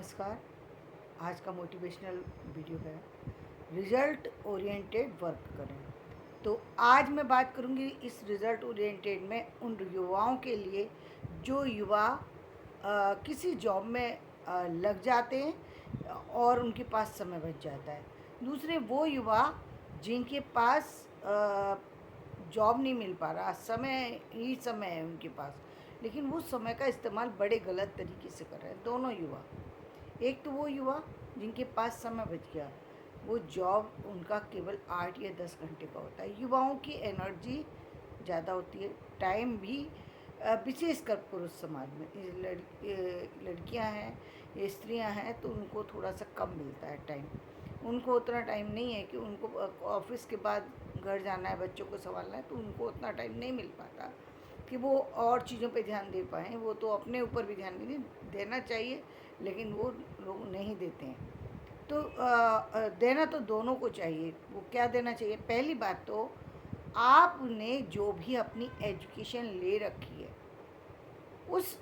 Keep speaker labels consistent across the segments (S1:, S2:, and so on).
S1: नमस्कार। आज का मोटिवेशनल वीडियो है रिज़ल्ट ओरिएंटेड वर्क करें। तो आज मैं बात करूंगी इस रिज़ल्ट ओरिएंटेड में उन युवाओं के लिए जो युवा किसी जॉब में लग जाते हैं और उनके पास समय बच जाता है। दूसरे वो युवा जिनके पास जॉब नहीं मिल पा रहा, समय ही समय है उनके पास, लेकिन वो समय का इस्तेमाल बड़े गलत तरीके से कर रहे हैं। दोनों युवा, एक तो वो युवा जिनके पास समय बच गया, वो जॉब उनका केवल 8 या 10 घंटे का होता है। युवाओं की एनर्जी ज़्यादा होती है, टाइम भी विशेषकर पुरुष समाज में लड़कियां हैं, स्त्रियां हैं, तो उनको थोड़ा सा कम मिलता है टाइम। उनको उतना टाइम नहीं है कि उनको ऑफिस के बाद घर जाना है, बच्चों को संभालना है, तो उनको उतना टाइम नहीं मिल पाता कि वो और चीज़ों पे ध्यान दे पाएँ। वो तो अपने ऊपर भी ध्यान नहीं देना चाहिए, लेकिन वो लोग नहीं देते हैं। तो देना तो दोनों को चाहिए। वो क्या देना चाहिए? पहली बात तो आपने जो भी अपनी एजुकेशन ले रखी है, उस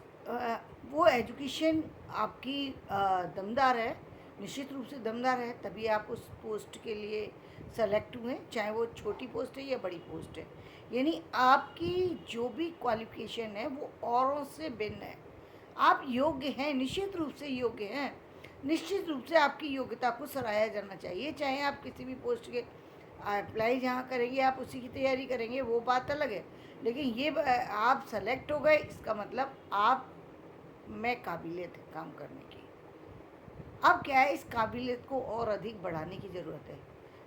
S1: वो एजुकेशन आपकी दमदार है, निश्चित रूप से दमदार है, तभी आप उस पोस्ट के लिए सेलेक्ट हुए, चाहे वो छोटी पोस्ट है या बड़ी पोस्ट है। यानी आपकी जो भी क्वालिफिकेशन है वो औरों से भिन्न है। आप योग्य हैं, निश्चित रूप से योग्य हैं। निश्चित रूप से आपकी योग्यता को सराहा जाना चाहिए। चाहे आप किसी भी पोस्ट के अप्लाई जहाँ करेंगे, आप उसी की तैयारी करेंगे, वो बात अलग है। लेकिन ये आप सेलेक्ट हो गए, इसका मतलब आप में काबिलियत है काम करने की। अब क्या है, इस काबिलियत को और अधिक बढ़ाने की ज़रूरत है,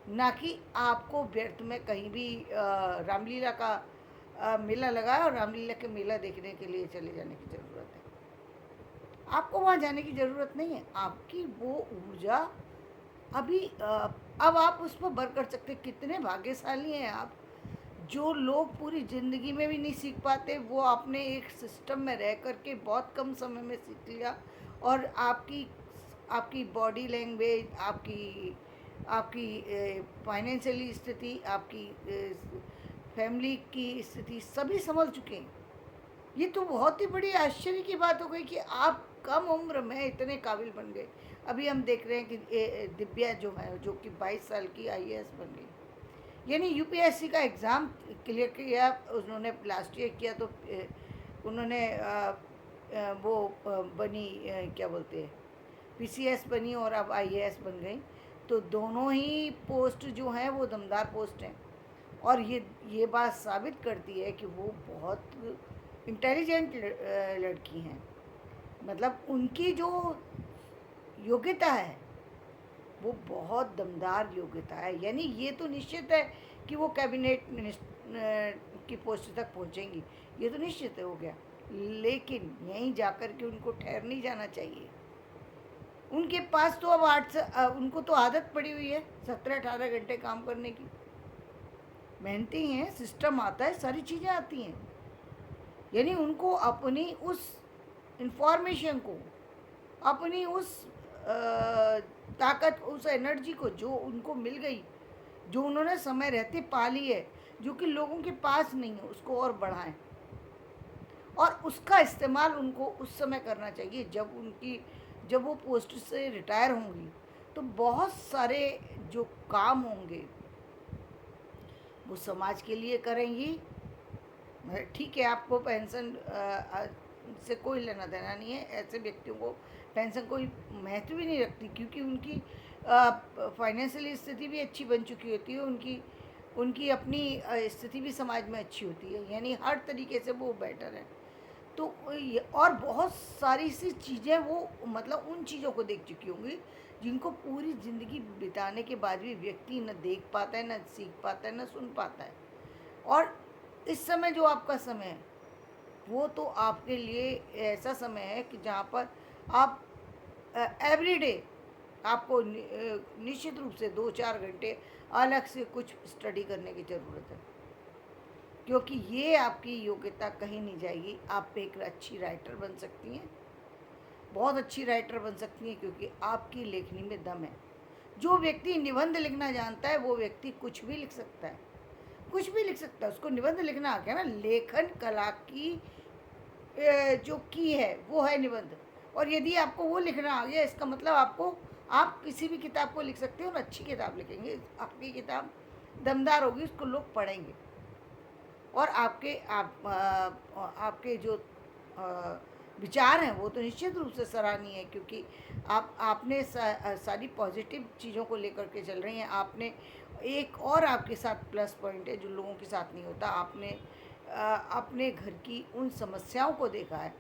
S1: ना कि आपको व्यर्थ में कहीं भी रामलीला का मेला लगा है और रामलीला के मेला देखने के लिए चले जाने की ज़रूरत है। आपको वहाँ जाने की ज़रूरत नहीं है। आपकी वो ऊर्जा अभी अब आप उस पर बर कर सकते। कितने भाग्यशाली हैं आप, जो लोग पूरी ज़िंदगी में भी नहीं सीख पाते, वो आपने एक सिस्टम में रह कर के बहुत कम समय में सीख लिया। और आपकी आपकी बॉडी लैंग्वेज, आपकी आपकी फाइनेंशियली स्थिति, आपकी फैमिली की स्थिति सभी संभल चुके हैं। ये तो बहुत ही बड़ी आश्चर्य की बात हो गई कि आप कम उम्र में इतने काबिल बन गए। अभी हम देख रहे हैं कि दिव्या जो है, जो कि 22 साल की आईएएस बन गई। यानी यूपीएससी का एग्ज़ाम क्लियर किया उन्होंने, लास्ट ईयर किया, तो उन्होंने वो बनी, क्या बोलते हैं, पीसीएस बनी और अब आईएएस बन गई। तो दोनों ही पोस्ट जो हैं वो दमदार पोस्ट हैं। और ये बात साबित करती है कि वो बहुत इंटेलिजेंट लड़की हैं। मतलब उनकी जो योग्यता है वो बहुत दमदार योग्यता है। यानी ये तो निश्चित है कि वो कैबिनेट की पोस्ट तक पहुंचेंगी, ये तो निश्चित हो गया। लेकिन यहीं जाकर के उनको ठहर नहीं जाना चाहिए। उनके पास तो अब उनको तो आदत पड़ी हुई है 17-18 घंटे काम करने की। मेहनती हैं, सिस्टम आता है, सारी चीज़ें आती हैं। यानी उनको अपनी उस इंफॉर्मेशन को, अपनी उस ताकत, उस एनर्जी को जो उनको मिल गई, जो उन्होंने समय रहते पा ली है, जो कि लोगों के पास नहीं है, उसको और बढ़ाएं। और उसका इस्तेमाल उनको उस समय करना चाहिए जब वो पोस्ट से रिटायर होंगी, तो बहुत सारे जो काम होंगे वो समाज के लिए करेंगी। ठीक है, आपको पेंशन से कोई लेना देना नहीं है, ऐसे व्यक्तियों को पेंशन कोई महत्व भी नहीं रखती, क्योंकि उनकी फाइनेंशियल स्थिति भी अच्छी बन चुकी होती है, उनकी उनकी अपनी स्थिति भी समाज में अच्छी होती है। यानी हर तरीके से वो बेटर है। तो और बहुत सारी सी चीज़ें वो, मतलब उन चीज़ों को देख चुकी होंगी जिनको पूरी ज़िंदगी बिताने के बाद भी व्यक्ति न देख पाता है, न सीख पाता है, न सुन पाता है। और इस समय जो आपका समय है, वो तो आपके लिए ऐसा समय है कि जहाँ पर आप एवरीडे आपको निश्चित रूप से 2-4 घंटे अलग से कुछ स्टडी करने की ज़रूरत है, क्योंकि ये आपकी योग्यता कहीं नहीं जाएगी। आप एक अच्छी राइटर बन सकती हैं, बहुत अच्छी राइटर बन सकती हैं, क्योंकि आपकी लेखनी में दम है। जो व्यक्ति निबंध लिखना जानता है, वो व्यक्ति कुछ भी लिख सकता है, कुछ भी लिख सकता है। उसको निबंध लिखना आ गया ना। लेखन कला की जो की है वो है निबंध। और यदि आपको वो लिखना आ गया, इसका मतलब आपको, आप किसी भी किताब को लिख सकते हो और अच्छी किताब लिखेंगे, आपकी किताब दमदार होगी, उसको लोग पढ़ेंगे और आपके जो विचार हैं वो तो निश्चित रूप से सराहनीय है, क्योंकि आपने सारी पॉजिटिव चीज़ों को लेकर के चल रही हैं। आपने एक और आपके साथ प्लस पॉइंट है जो लोगों के साथ नहीं होता, आपने अपने घर की उन समस्याओं को देखा है,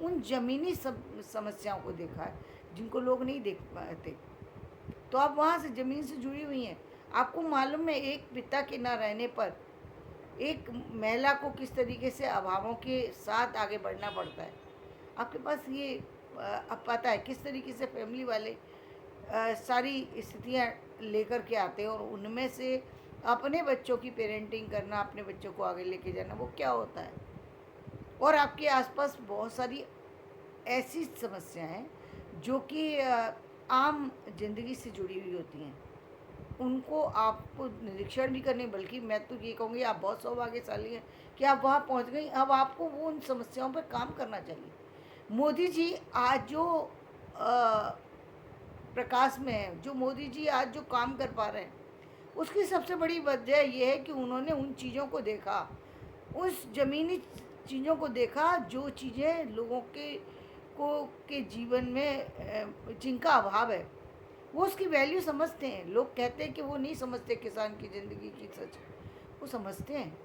S1: उन ज़मीनी समस्याओं को देखा है जिनको लोग नहीं देख पाते। तो आप वहाँ से ज़मीन से जुड़ी हुई हैं, आपको मालूम है एक पिता के ना रहने पर एक महिला को किस तरीके से अभावों के साथ आगे बढ़ना पड़ता है। आपके पास ये अब पता है किस तरीके से फैमिली वाले सारी स्थितियाँ लेकर के आते हैं और उनमें से अपने बच्चों की पेरेंटिंग करना, अपने बच्चों को आगे लेके जाना, वो क्या होता है। और आपके आसपास बहुत सारी ऐसी समस्याएं हैं जो कि आम जिंदगी से जुड़ी हुई होती हैं, उनको आपको निरीक्षण भी करने, बल्कि मैं तो ये कहूँगी आप बहुत सौभाग्यशाली हैं कि आप वहाँ पहुँच गई। अब आपको वो उन समस्याओं पर काम करना चाहिए। मोदी जी आज जो प्रकाश में है, जो मोदी जी आज जो काम कर पा रहे हैं, उसकी सबसे बड़ी वजह ये है कि उन्होंने उन चीज़ों को देखा, उस ज़मीनी चीज़ों को देखा जो चीज़ें लोगों के जीवन में जिनका अभाव है, वो उसकी वैल्यू समझते हैं। लोग कहते हैं कि वो नहीं समझते किसान की ज़िंदगी की सच, वो समझते हैं।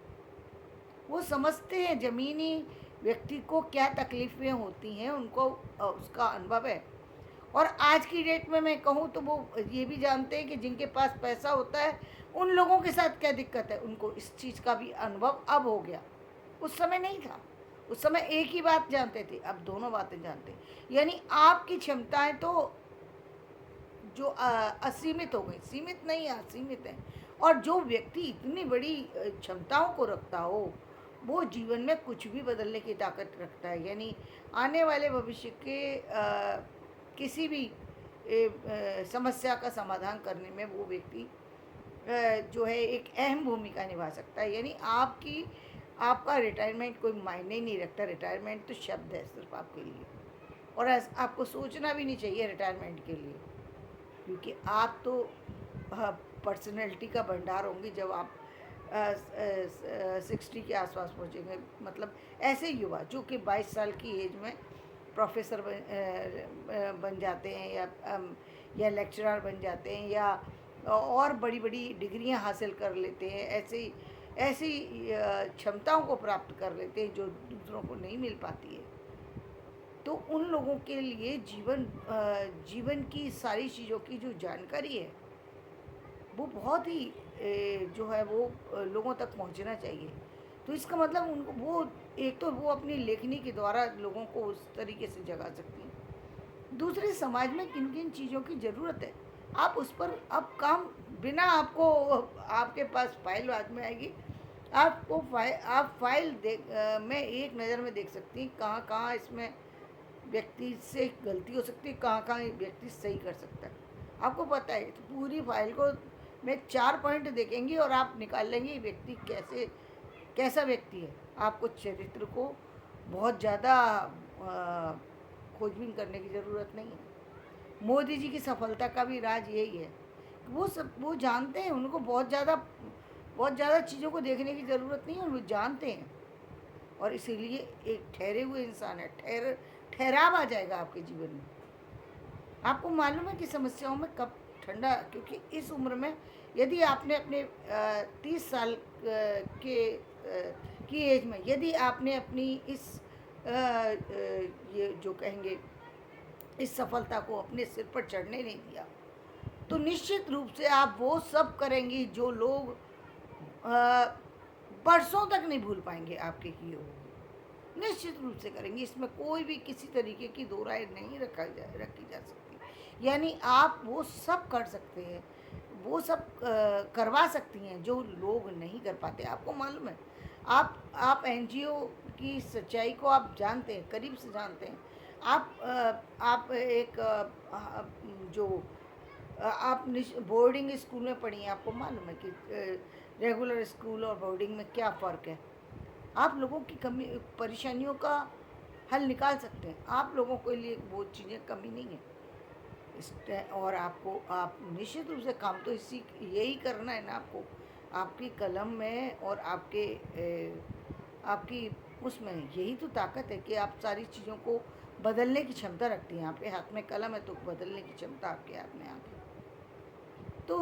S1: वो समझते हैं ज़मीनी व्यक्ति को क्या तकलीफ़ें होती हैं, उनको उसका अनुभव है। और आज की डेट में मैं कहूँ तो वो ये भी जानते हैं कि जिनके पास पैसा होता है उन लोगों के साथ क्या दिक्कत है, उनको इस चीज़ का भी अनुभव अब हो गया। उस समय नहीं था, उस समय एक ही बात जानते थे, अब दोनों बातें जानते हैं। यानी आपकी क्षमताएं तो जो असीमित हो गई, सीमित नहीं असीमित है। और जो व्यक्ति इतनी बड़ी क्षमताओं को रखता हो, वो जीवन में कुछ भी बदलने की ताकत रखता है। यानी आने वाले भविष्य के किसी भी समस्या का समाधान करने में वो व्यक्ति जो है एक अहम भूमिका निभा सकता है। यानी आपका रिटायरमेंट कोई मायने ही नहीं रखता, रिटायरमेंट तो शब्द है सिर्फ आपके लिए। और आपको सोचना भी नहीं चाहिए रिटायरमेंट के लिए, क्योंकि आप तो पर्सनैलिटी का भंडार होंगे जब आप 60 के आसपास पहुँचेंगे। मतलब ऐसे युवा जो कि 22 साल की एज में प्रोफेसर बन जाते हैं या लेक्चरर बन जाते हैं या और बड़ी बड़ी डिग्रियां हासिल कर लेते हैं, ऐसी क्षमताओं को प्राप्त कर लेते हैं जो दूसरों को नहीं मिल पाती है। तो उन लोगों के लिए जीवन की सारी चीज़ों की जो जानकारी है वो बहुत ही जो है वो लोगों तक पहुंचना चाहिए। तो इसका मतलब उनको वो एक तो वो अपनी लेखनी के द्वारा लोगों को उस तरीके से जगा सकती हैं। दूसरे समाज में किन किन चीज़ों की ज़रूरत है, आप उस पर अब काम, बिना आपको आपके पास फाइल हाथ में आएगी, आप फाइल में एक नज़र में देख सकती हैं कहाँ कहाँ इसमें व्यक्ति से गलती हो सकती है, कहाँ कहाँ व्यक्ति सही कर सकता है। आपको पता है तो पूरी फाइल को में 4 पॉइंट देखेंगी और आप निकाल लेंगे व्यक्ति कैसा व्यक्ति है। आपको चरित्र को बहुत ज़्यादा खोजबीन करने की ज़रूरत नहीं है। मोदी जी की सफलता का भी राज यही है, वो जानते हैं, उनको बहुत ज़्यादा चीज़ों को देखने की ज़रूरत नहीं है, और वो जानते हैं। और इसीलिए एक ठहरे हुए इंसान है, ठहराव आ जाएगा आपके जीवन में। आपको मालूम है कि समस्याओं में कब ठंडा, क्योंकि इस उम्र में यदि आपने अपने 30 साल की एज में यदि आपने अपनी ये जो कहेंगे इस सफलता को अपने सिर पर चढ़ने नहीं दिया, तो निश्चित रूप से आप वो सब करेंगी जो लोग बरसों तक नहीं भूल पाएंगे आपके किए हुए। निश्चित रूप से करेंगी, इसमें कोई भी किसी तरीके की दो राय नहीं रखी जा सकती। यानी आप वो सब कर सकते हैं, वो सब करवा सकती हैं जो लोग नहीं कर पाते। आपको मालूम है, आप एनजीओ की सच्चाई को आप जानते हैं, करीब से जानते हैं। आप एक जो आप बोर्डिंग स्कूल में पढ़ी हैं, आपको मालूम है कि रेगुलर स्कूल और बोर्डिंग में क्या फ़र्क है। आप लोगों की कमी परेशानियों का हल निकाल सकते हैं। आप लोगों के लिए वो चीज़ें कमी नहीं है। और आपको आप निश्चित रूप से काम तो इसी यही करना है ना आपको। आपकी कलम में और आपकी उसमें यही तो ताकत है कि आप सारी चीज़ों को बदलने की क्षमता रखती हैं। आपके हाथ में कलम है तो बदलने की क्षमता आपके हाथ में आ गई। तो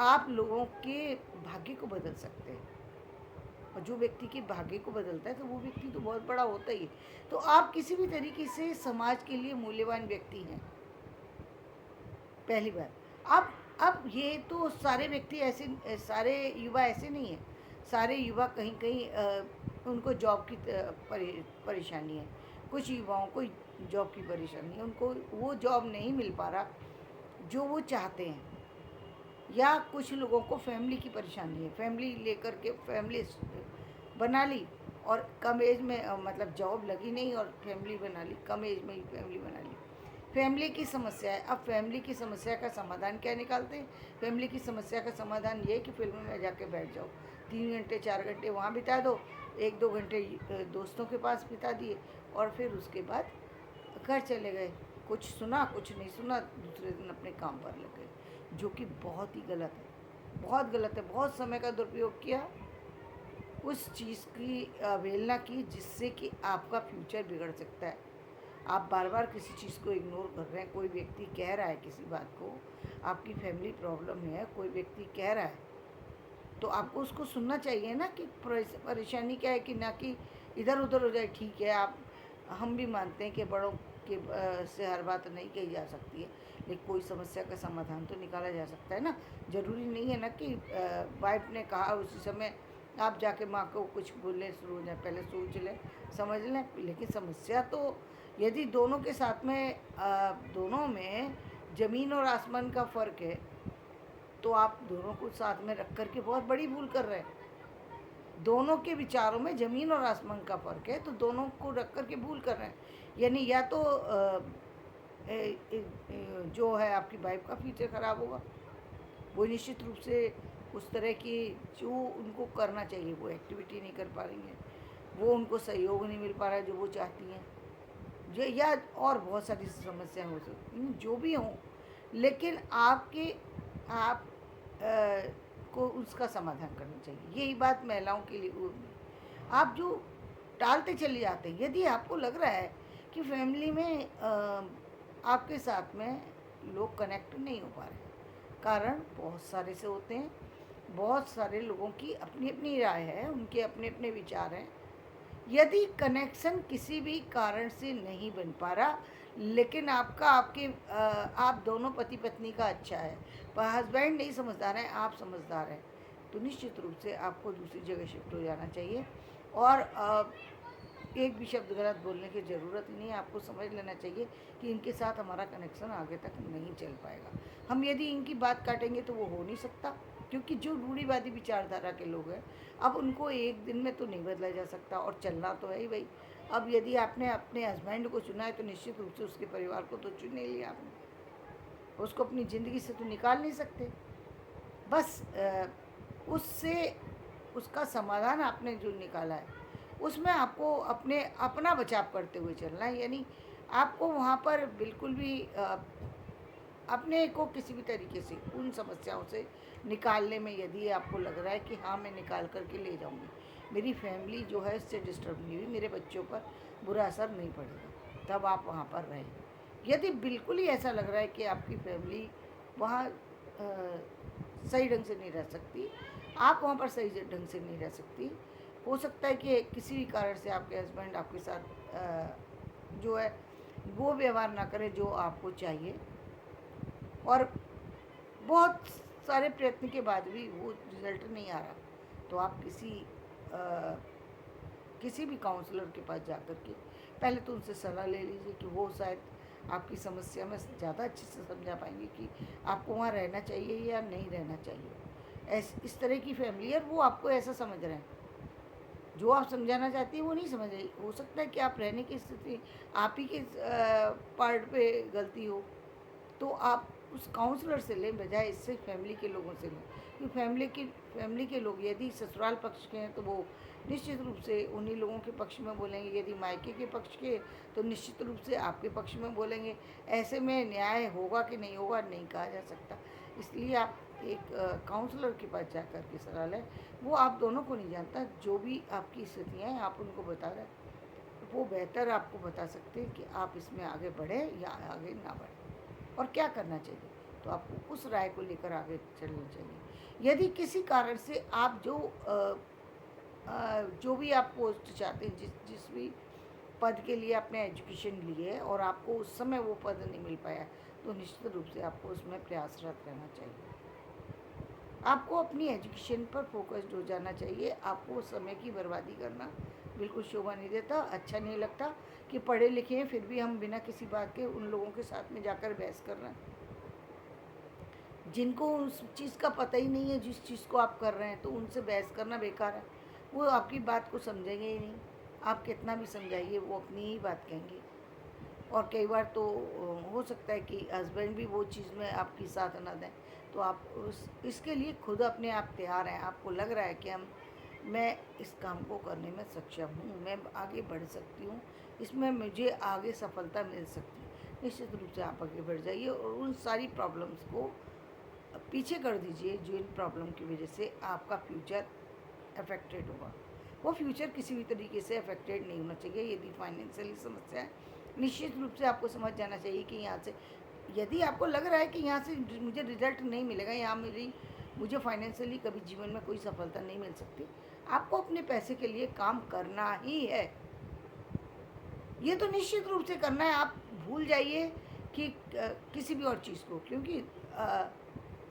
S1: आप लोगों के भाग्य को बदल सकते हैं। और जो व्यक्ति के भाग्य को बदलता है तो वो व्यक्ति तो बहुत बड़ा होता ही है। तो आप किसी भी तरीके से समाज के लिए मूल्यवान व्यक्ति हैं, पहली बात। अब ये तो सारे व्यक्ति ऐसे, सारे युवा ऐसे नहीं हैं। सारे युवा कहीं कहीं उनको जॉब की परेशानी है। कुछ युवाओं को जॉब की परेशानी है, उनको वो जॉब नहीं मिल पा रहा जो वो चाहते हैं। या कुछ लोगों को फैमिली की परेशानी है, फैमिली लेकर के फैमिली बना ली और कम एज में मतलब जॉब लगी नहीं और फैमिली बना ली, कम एज में ही फैमिली बना ली। फैमिली की समस्या है। अब फैमिली की समस्या का समाधान क्या निकालते हैं? फैमिली की समस्या का समाधान ये है कि फिल्म में जाके बैठ जाओ, 3 घंटे 4 घंटे वहाँ बिता दो, 1-2 घंटे दोस्तों के पास बिता दिए और फिर उसके बाद घर चले गए। कुछ सुना कुछ नहीं सुना, दूसरे दिन अपने काम पर लग गए, जो कि बहुत ही गलत है, बहुत गलत है। बहुत समय का दुरुपयोग किया, उस चीज़ की अवहेलना की जिससे कि आपका फ्यूचर बिगड़ सकता है। आप बार बार किसी चीज़ को इग्नोर कर रहे हैं। कोई व्यक्ति कह रहा है किसी बात को, आपकी फैमिली प्रॉब्लम है, कोई व्यक्ति कह रहा है तो आपको उसको सुनना चाहिए ना कि परेशानी क्या है, कि ना कि इधर उधर हो जाए। ठीक है, आप हम भी मानते हैं कि बड़ों के से हर बात नहीं कही जा सकती है, लेकिन कोई समस्या का समाधान तो निकाला जा सकता है ना। ज़रूरी नहीं है ना कि वाइफ ने कहा उसी समय आप जाके माँ को कुछ बोलने शुरू हो जाए। पहले सोच लें, समझ लें। लेकिन समस्या तो यदि दोनों के साथ में दोनों में ज़मीन और आसमान का फ़र्क है तो आप दोनों को साथ में रख कर के बहुत बड़ी भूल कर रहे हैं। दोनों के विचारों में ज़मीन और आसमान का फ़र्क है तो दोनों को रख कर के भूल कर रहे हैं। यानी या तो जो है आपकी वाइफ का फ्यूचर ख़राब होगा, वो निश्चित रूप से उस तरह की जो उनको करना चाहिए वो एक्टिविटी नहीं कर पा रही हैं, वो उनको सहयोग नहीं मिल पा रहा है जो वो चाहती हैं, या और बहुत सारी समस्याएं हो सकती हैं जो भी हों। लेकिन आप को उसका समाधान करना चाहिए। यही बात महिलाओं के लिए वो आप जो टालते चले जाते हैं। यदि आपको लग रहा है कि फैमिली में आपके साथ में लोग कनेक्ट नहीं हो पा रहे, कारण बहुत सारे से होते हैं। बहुत सारे लोगों की अपनी अपनी राय है, उनके अपने अपने विचार हैं। यदि कनेक्शन किसी भी कारण से नहीं बन पा रहा, लेकिन आप दोनों पति पत्नी का अच्छा है, पर हस्बैंड नहीं समझदार है, आप समझदार हैं, तो निश्चित रूप से आपको दूसरी जगह शिफ्ट हो जाना चाहिए। और एक भी शब्द गलत बोलने की ज़रूरत नहीं है। आपको समझ लेना चाहिए कि इनके साथ हमारा कनेक्शन आगे तक नहीं चल पाएगा। हम यदि इनकी बात काटेंगे तो वो हो नहीं सकता, क्योंकि जो रूढ़िवादी विचारधारा के लोग हैं अब उनको एक दिन में तो नहीं बदला जा सकता और चलना तो है ही भाई। अब यदि आपने अपने हस्बैंड को चुना है तो निश्चित रूप से उसके परिवार को तो चुन ही लिया आपने, उसको अपनी ज़िंदगी से तो निकाल नहीं सकते। बस उससे उसका समाधान आपने जो निकाला है उसमें आपको अपना बचाव करते हुए चलना है। यानी आपको वहाँ पर बिल्कुल भी अपने को किसी भी तरीके से उन समस्याओं से निकालने में यदि आपको लग रहा है कि हाँ मैं निकाल करके ले जाऊँगी, मेरी फैमिली जो है इससे डिस्टर्ब नहीं हुई, मेरे बच्चों पर बुरा असर नहीं पड़ेगा, तब आप वहाँ पर रहें। यदि बिल्कुल ही ऐसा लग रहा है कि आपकी फैमिली वहाँ सही ढंग से नहीं रह सकती, आप वहाँ पर सही ढंग से नहीं रह सकती, हो सकता है कि किसी भी कारण से आपके हस्बैंड आपके साथ जो है वो व्यवहार ना करें जो आपको चाहिए, और बहुत सारे प्रयत्न के बाद भी वो रिज़ल्ट नहीं आ रहा, तो आप किसी भी काउंसलर के पास जा कर के पहले तो उनसे सलाह ले लीजिए कि वो शायद आपकी समस्या में ज़्यादा अच्छे से समझा पाएंगे कि आपको वहाँ रहना चाहिए या नहीं रहना चाहिए। इस तरह की फैमिली है, वो आपको ऐसा समझ रहे हैं, जो आप समझाना चाहती हैं वो नहीं समझ रही। हो सकता है कि आप रहने की स्थिति आप ही के पार्ट पे गलती हो, तो आप उस काउंसलर से लें बजाय इससे फैमिली के लोगों से लें। क्योंकि फैमिली के लोग यदि ससुराल पक्ष के हैं तो वो निश्चित रूप से उन्हीं लोगों के पक्ष में बोलेंगे, यदि मायके के पक्ष के तो निश्चित रूप से आपके पक्ष में बोलेंगे। ऐसे में न्याय होगा कि नहीं होगा नहीं कहा जा सकता। इसलिए आप एक काउंसलर के पास जा कर के सलाह लें। वो आप दोनों को नहीं जानता, जो भी आपकी स्थितियाँ हैं आप उनको बता रहे हैं, वो बेहतर आपको बता सकते हैं कि आप इसमें आगे बढ़ें या आगे ना बढ़ें और क्या करना चाहिए। तो आपको उस राय को लेकर आगे चलना चाहिए। यदि किसी कारण से आप जो भी आप पोस्ट चाहते हैं, जिस भी पद के लिए आपने एजुकेशन ली है और आपको उस समय वो पद नहीं मिल पाया, तो निश्चित रूप से आपको उसमें प्रयासरत रहना चाहिए। आपको अपनी एजुकेशन पर फोकस्ड हो जाना चाहिए। आपको समय की बर्बादी करना बिल्कुल शोभा नहीं देता, अच्छा नहीं लगता कि पढ़े लिखे हैं फिर भी हम बिना किसी बात के उन लोगों के साथ में जाकर बहस कर रहे हैं जिनको उस चीज़ का पता ही नहीं है जिस चीज़ को आप कर रहे हैं। तो उनसे बहस करना बेकार है, वो आपकी बात को समझेंगे ही नहीं। आप कितना भी समझाइए वो अपनी ही बात कहेंगे। और कई बार तो हो सकता है कि हस्बैंड भी वो चीज़ में आपकी साथ ना दें, तो आप इसके लिए खुद अपने आप तैयार हैं। आपको लग रहा है कि मैं इस काम को करने में सक्षम हूँ, मैं आगे बढ़ सकती हूँ, इसमें मुझे आगे सफलता मिल सकती है। निश्चित रूप से आप आगे बढ़ जाइए और उन सारी प्रॉब्लम्स को पीछे कर दीजिए जो इन प्रॉब्लम की वजह से आपका फ्यूचर अफेक्टेड होगा। वो फ्यूचर किसी भी तरीके से अफेक्टेड नहीं होना चाहिए। यदि फाइनेंशियली समस्या है, निश्चित रूप से आपको समझ जाना चाहिए कि यहाँ से यदि आपको लग रहा है कि यहाँ से मुझे रिजल्ट नहीं मिलेगा, यहाँ मुझे फाइनेंशियली कभी जीवन में कोई सफलता नहीं मिल सकती, आपको अपने पैसे के लिए काम करना ही है। ये तो निश्चित रूप से करना है। आप भूल जाइए कि किसी भी और चीज़ को, क्योंकि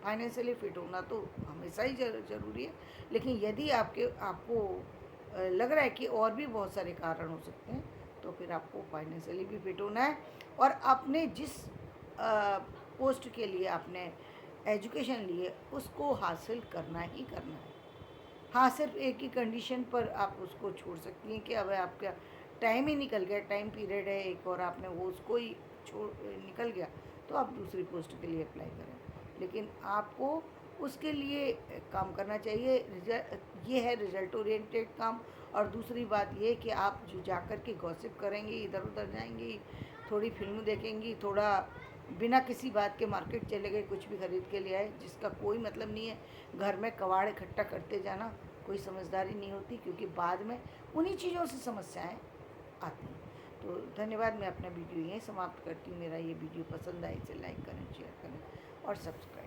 S1: फाइनेंशियली फिट होना तो हमेशा ही ज़रूरी है। लेकिन यदि आपको लग रहा है कि और भी बहुत सारे कारण हो सकते हैं, तो फिर आपको फाइनेंशियली भी फिट होना है और अपने जिस पोस्ट के लिए आपने एजुकेशन ली है उसको हासिल करना ही करना है। हाँ, सिर्फ एक ही कंडीशन पर आप उसको छोड़ सकती हैं कि अब आपका टाइम ही निकल गया, टाइम पीरियड है एक और आपने वो उसको ही छोड़ निकल गया, तो आप दूसरी पोस्ट के लिए अप्लाई करें। लेकिन आपको उसके लिए काम करना चाहिए। ये है रिजल्ट ओरिएंटेड काम। और दूसरी बात ये कि आप जो जा कर के गॉसिप करेंगी, इधर उधर जाएंगी, थोड़ी फिल्म देखेंगी, थोड़ा बिना किसी बात के मार्केट चले गए, कुछ भी खरीद के ले आए जिसका कोई मतलब नहीं है, घर में कबाड़ इकट्ठा करते जाना, कोई समझदारी नहीं होती, क्योंकि बाद में उन्हीं चीज़ों से समस्याएं आती हैं। तो धन्यवाद। मैं अपना वीडियो यहीं समाप्त करती हूँ। मेरा ये वीडियो पसंद आए इसे लाइक करें, शेयर करें और सब्सक्राइब